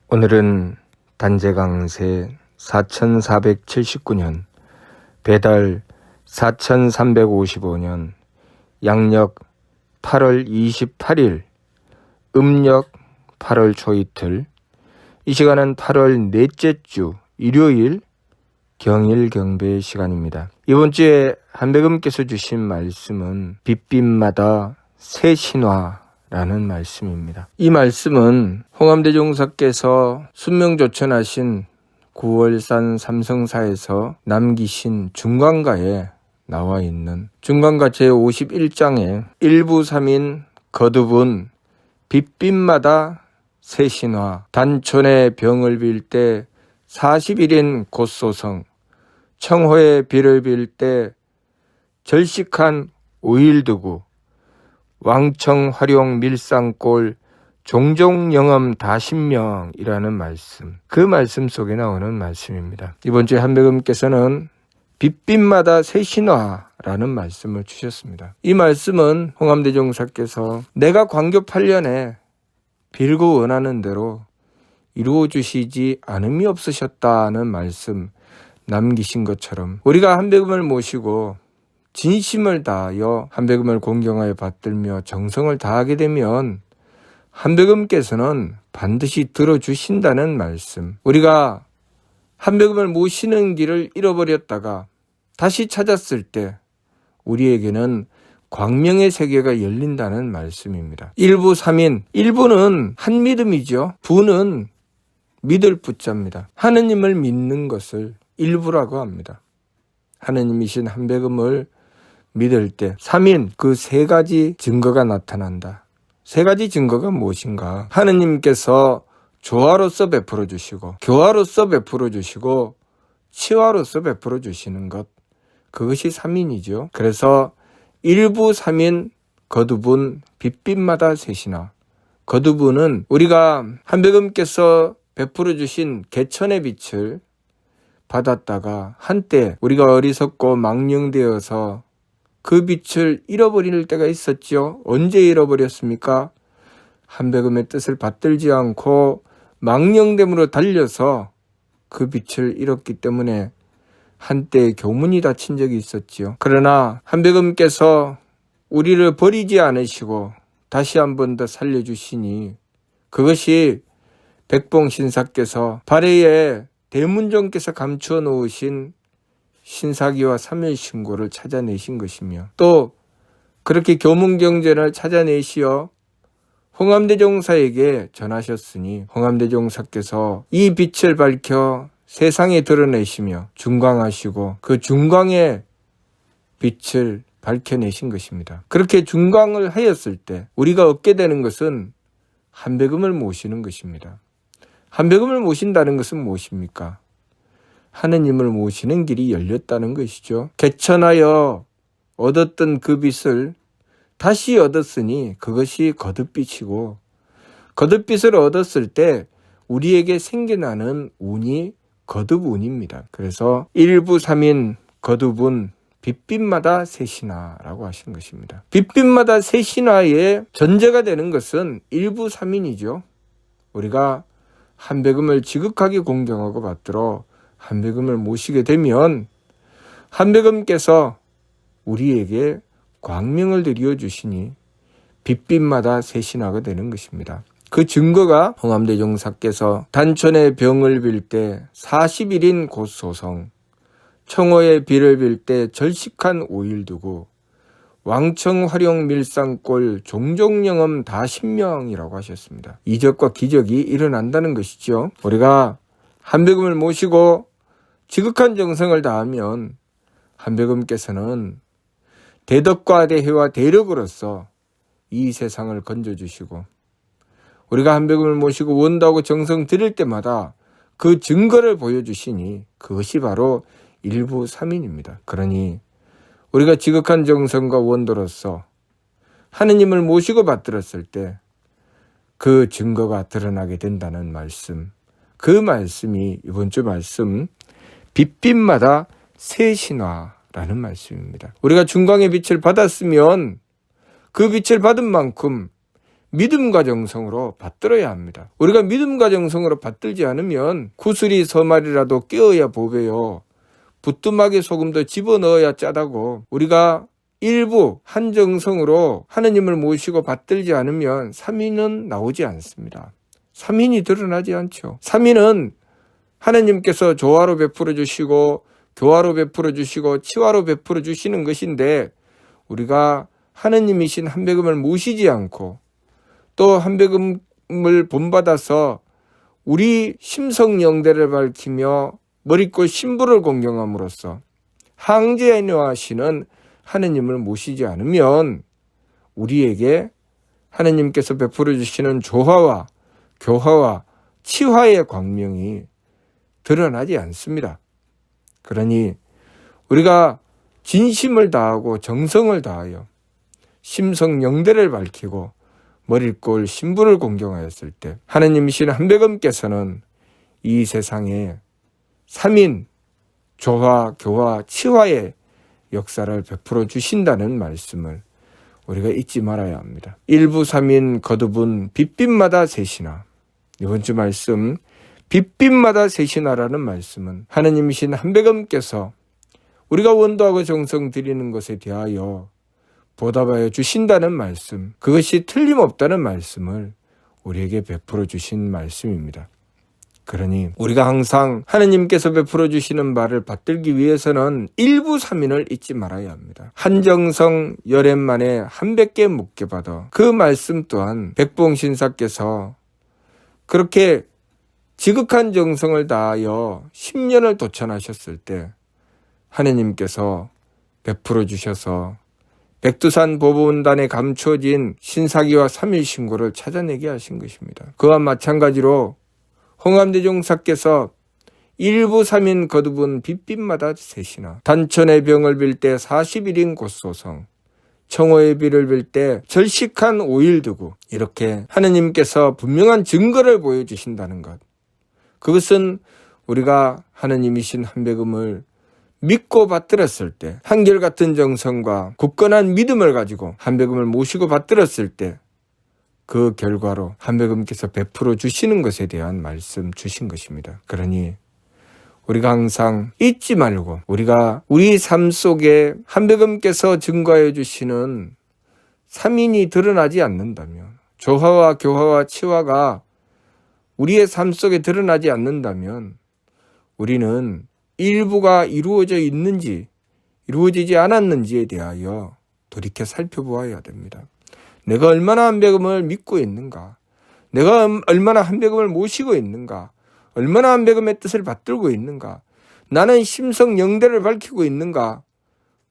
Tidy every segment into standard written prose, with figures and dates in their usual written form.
오늘은 단재강세 4479년, 배달 4355년, 양력 8월 28일, 음력 8월 초이틀, 이 시간은 8월 넷째 주 일요일 경일 경배 시간입니다. 이번 주에 한백음께서 주신 말씀은 빛빛마다 새 신화라는 말씀입니다. 이 말씀은 홍암대종사께서 순명조천하신 9월산 삼성사에서 남기신 중간가에 나와 있는 중간가 제51장에 일부삼인 거듭은 빛빛마다 새 신화, 단촌의 병을 빌 때 40일인 곧소성, 청호의 비를 빌 때 절식한 5일 두고, 왕청 활용 밀상골 종종영엄 다신명이라는 말씀, 그 말씀 속에 나오는 말씀입니다. 이번 주에 한백음께서는 빛빛마다 새 신화라는 말씀을 주셨습니다. 이 말씀은 홍암대종사께서 내가 광교 8년에 빌고 원하는 대로 이루어 주시지 않음이 없으셨다는 말씀 남기신 것처럼, 우리가 한백음을 모시고 진심을 다하여 한백음을 공경하여 받들며 정성을 다하게 되면 한백음께서는 반드시 들어주신다는 말씀, 우리가 한백음을 모시는 길을 잃어버렸다가 다시 찾았을 때 우리에게는 광명의 세계가 열린다는 말씀입니다. 일부 삼인, 일부는 한 믿음이죠. 부는 믿을 부자입니다. 하느님을 믿는 것을 일부라고 합니다. 하느님이신 한백음을 믿을 때 삼인, 그 세 가지 증거가 나타난다. 세 가지 증거가 무엇인가? 하느님께서 조화로서 베풀어 주시고, 교화로서 베풀어 주시고, 치화로서 베풀어 주시는 것, 그것이 삼인이죠. 그래서 일부 삼인 거두분 빛빛마다 새 신화. 거두분은 우리가 한백음께서 베풀어 주신 개천의 빛을 받았다가 한때 우리가 어리석고 망령되어서 그 빛을 잃어버릴 때가 있었죠. 언제 잃어버렸습니까? 한백음의 뜻을 받들지 않고 망령됨으로 달려서 그 빛을 잃었기 때문에 한때 교문이 닫힌 적이 있었지요. 그러나 한백음께서 우리를 버리지 않으시고 다시 한 번 더 살려주시니, 그것이 백봉신사께서 발해에 대문정께서 감추어 놓으신 신사기와 삼일신고를 찾아내신 것이며, 또 그렇게 교문경전을 찾아내시어 홍암대종사에게 전하셨으니 홍암대종사께서 이 빛을 밝혀 세상에 드러내시며 중광하시고 그 중광의 빛을 밝혀내신 것입니다. 그렇게 중광을 하였을 때 우리가 얻게 되는 것은 한백음을 모시는 것입니다. 한백음을 모신다는 것은 무엇입니까? 하느님을 모시는 길이 열렸다는 것이죠. 개천하여 얻었던 그 빛을 다시 얻었으니 그것이 거듭빛이고, 거듭빛을 얻었을 때 우리에게 생겨나는 운이 거듭운입니다. 그래서 일부 삼인 거듭운 빛빛마다 새 신화라고 하신 것입니다. 빛빛마다 새 신화의 전제가 되는 것은 일부 삼인이죠. 우리가 한백음을 지극하게 공경하고 받들어 한백음을 모시게 되면 한백음께서 우리에게 광명을 드려 주시니 빛빛마다 새 신화가 되는 것입니다. 그 증거가 홍암대종사께서 단촌의 병을 빌 때 40일인 곧소성, 청호의 비를 빌 때 절식한 5일 두고, 왕청 활용 밀상골 종종영엄 다신명이라고 하셨습니다. 이적과 기적이 일어난다는 것이죠. 우리가 한백음을 모시고 지극한 정성을 다하면 한백음께서는 대덕과 대회와 대력으로서 이 세상을 건져주시고, 우리가 한백음을 모시고 원도하고 정성 드릴 때마다 그 증거를 보여주시니 그것이 바로 일부 삼인입니다. 그러니 우리가 지극한 정성과 원도로서 하느님을 모시고 받들었을 때 그 증거가 드러나게 된다는 말씀, 그 말씀이 이번 주 말씀 빛빛마다 새 신화라는 말씀입니다. 우리가 중광의 빛을 받았으면 그 빛을 받은 만큼 믿음과 정성으로 받들어야 합니다. 우리가 믿음과 정성으로 받들지 않으면 구슬이 서말이라도 깨어야 보배요, 부뚜막에 소금도 집어넣어야 짜다고, 우리가 일부 한정성으로 하느님을 모시고 받들지 않으면 삼위는 나오지 않습니다. 삼위는 드러나지 않죠. 삼위는 하느님께서 조화로 베풀어 주시고 교화로 베풀어 주시고 치화로 베풀어 주시는 것인데, 우리가 하느님이신 한백음을 모시지 않고 또 한백음을 본받아서 우리 심성영대를 밝히며 머릿골 신부를 공경함으로써 항제하시는 하느님을 모시지 않으면 우리에게 하느님께서 베풀어 주시는 조화와 교화와 치화의 광명이 드러나지 않습니다. 그러니 우리가 진심을 다하고 정성을 다하여 심성영대를 밝히고 머릿골 신부를 공경하였을 때 하느님이신 한백음께서는 이 세상에 삼인 조화, 교화, 치화의 역사를 베풀어 주신다는 말씀을 우리가 잊지 말아야 합니다. 일부 삼인 거듭은 빛빛마다 셋이나, 이번 주 말씀 빛빛마다 셋이나라는 말씀은 하느님이신 한백음께서 우리가 원도하고 정성 드리는 것에 대하여 보답하여 주신다는 말씀, 그것이 틀림없다는 말씀을 우리에게 베풀어 주신 말씀입니다. 그러니 우리가 항상 하느님께서 베풀어 주시는 바를 받들기 위해서는 일부 삼인을 잊지 말아야 합니다. 한정성 열애만에 100개 묵게받아, 그 말씀 또한 백봉신사께서 그렇게 지극한 정성을 다하여 10년을 도천하셨을 때 하느님께서 베풀어 주셔서 백두산 보본단에 감춰진 신사기와 삼일신고를 찾아내게 하신 것입니다. 그와 마찬가지로 홍암대종사께서 일부 삼인 거듭은 빛빛마다 셋이나, 단천의 병을 빌 때 40일인 곧소성, 청호의 비를 빌 때 절식한 5일 두고, 이렇게 하느님께서 분명한 증거를 보여주신다는 것, 그것은 우리가 하느님이신 한백음을 믿고 받들었을 때, 한결같은 정성과 굳건한 믿음을 가지고 한백음을 모시고 받들었을 때 그 결과로 한백음께서 베풀어 주시는 것에 대한 말씀 주신 것입니다. 그러니 우리가 항상 잊지 말고, 우리가 우리 삶 속에 한백음께서 증거해 주시는 삼인이 드러나지 않는다면, 조화와 교화와 치화가 우리의 삶 속에 드러나지 않는다면 우리는 일부가 이루어져 있는지 이루어지지 않았는지에 대하여 돌이켜 살펴보아야 됩니다. 내가 얼마나 한백음을 믿고 있는가, 내가 얼마나 한백음을 모시고 있는가, 얼마나 한백음의 뜻을 받들고 있는가, 나는 심성영대를 밝히고 있는가,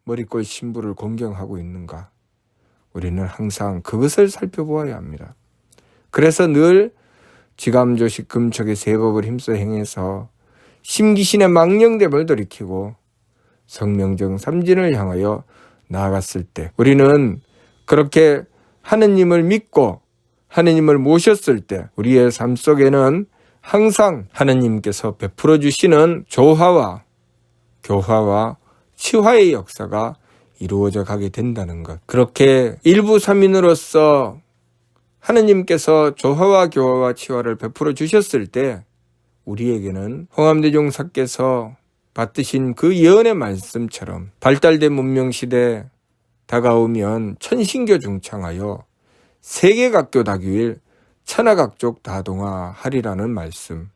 머릿골 신부를 공경하고 있는가, 우리는 항상 그것을 살펴보아야 합니다. 그래서 늘 지감조식 금척의 세법을 힘써 행해서 심기신의 망령됨을 돌이키고 성명정 삼진을 향하여 나아갔을 때, 우리는 그렇게 하느님을 믿고 하느님을 모셨을 때 우리의 삶 속에는 항상 하느님께서 베풀어 주시는 조화와 교화와 치화의 역사가 이루어져 가게 된다는 것, 그렇게 일부 삼인으로서 하느님께서 조화와 교화와 치화를 베풀어 주셨을 때 우리에게는 홍암대종사께서 받드신 그 예언의 말씀처럼 발달된 문명시대 다가오면 천신교 중창하여 세계각교 다규일 천하각족 다동화하리라는 말씀,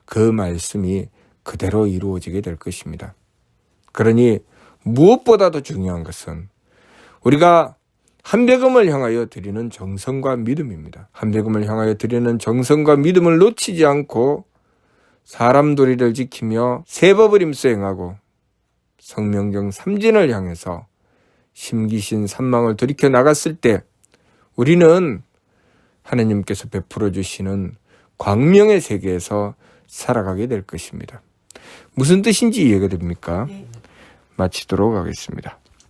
그 말씀이 그대로 이루어지게 될 것입니다. 그러니 무엇보다도 중요한 것은 우리가 한백음을 향하여 드리는 정성과 믿음입니다. 한백음을 향하여 드리는 정성과 믿음을 놓치지 않고 사람 도리를 지키며 세법을 힘써 행하고 성명정 삼진을 향해서 심기신 삼망을 돌이켜 나갔을 때 우리는 하느님께서 베풀어 주시는 광명의 세계에서 살아가게 될 것입니다. 무슨 뜻인지 이해가 됩니까? 마치도록 하겠습니다.